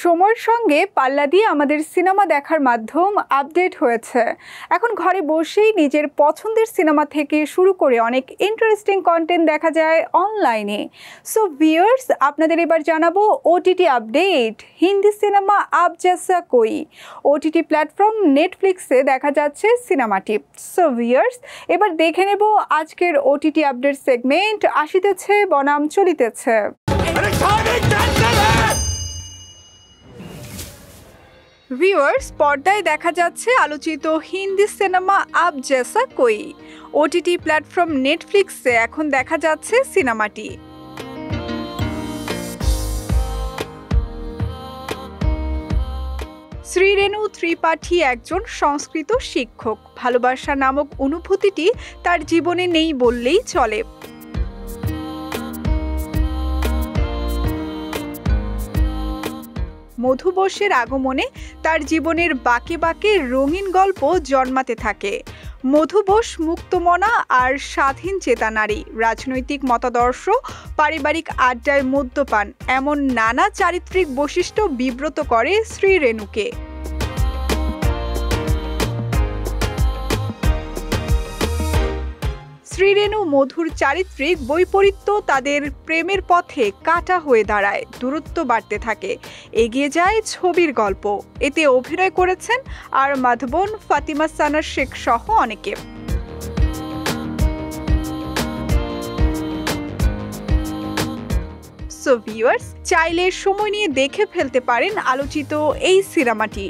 সময়ের সঙ্গে পাল্লা দিয়ে আমাদের সিনেমা দেখার মাধ্যম আপডেট হয়েছে। এখন ঘরে বসেই নিজের পছন্দের সিনেমা থেকে শুরু করে অনেক ইন্টারেস্টিং কন্টেন্ট দেখা যায় অনলাইনে। সো ভিউয়ার্স, আপনাদের এবার জানাবো ওটিটি আপডেট। হিন্দি সিনেমা আব জেসা কোই ওটিটি প্ল্যাটফর্ম নেটফ্লিক্সে দেখা যাচ্ছে সিনেমাটি। সো ভিউয়ার্স, এবার দেখে নেব আজকের ওটিটি আপডেট সেগমেন্ট আসিতেছে বনাম চলিতেছে। ভিউয়ার্স, পর্দায় দেখা যাচ্ছে আলোচিত হিন্দি সিনেমা আব জেসা কোই। ওটিটি প্ল্যাটফর্ম নেটফ্লিক্সে এখন দেখা যাচ্ছে সিনেমাটি। শ্রীরেণু ত্রিপাঠী একজন সংস্কৃত শিক্ষক। ভালোবাসা নামক অনুভূতিটি তার জীবনে নেই বললেই চলে। মধু বোসের আগমনে তার জীবনের বাঁকে বাঁকে রঙিন গল্প জন্মাতে থাকে। মধু বোস মুক্তমনা আর স্বাধীন চেতা নারী, রাজনৈতিক মতাদর্শ, পারিবারিক আড্ডায় মদ্যপান, এমন নানা চারিত্রিক বৈশিষ্ট্য বিব্রত করে শ্রীরেণুকে। শ্রীরেণু মধুর চারিত্রিক বৈপরীত্য তাদের প্রেমের পথে কাঁটা হয়ে দাঁড়ায়। দূরত্ব বাড়তে থাকে, এগিয়ে যায় ছবির গল্প। এতে অভিনয় করেছেন আর মাধবন, ফাতিমা সানা শেখ সহ অনেকে। সো ভিউয়ার্স, চাইলে সময় নিয়ে দেখে ফেলতে পারেন আলোচিত এই সিনেমাটি।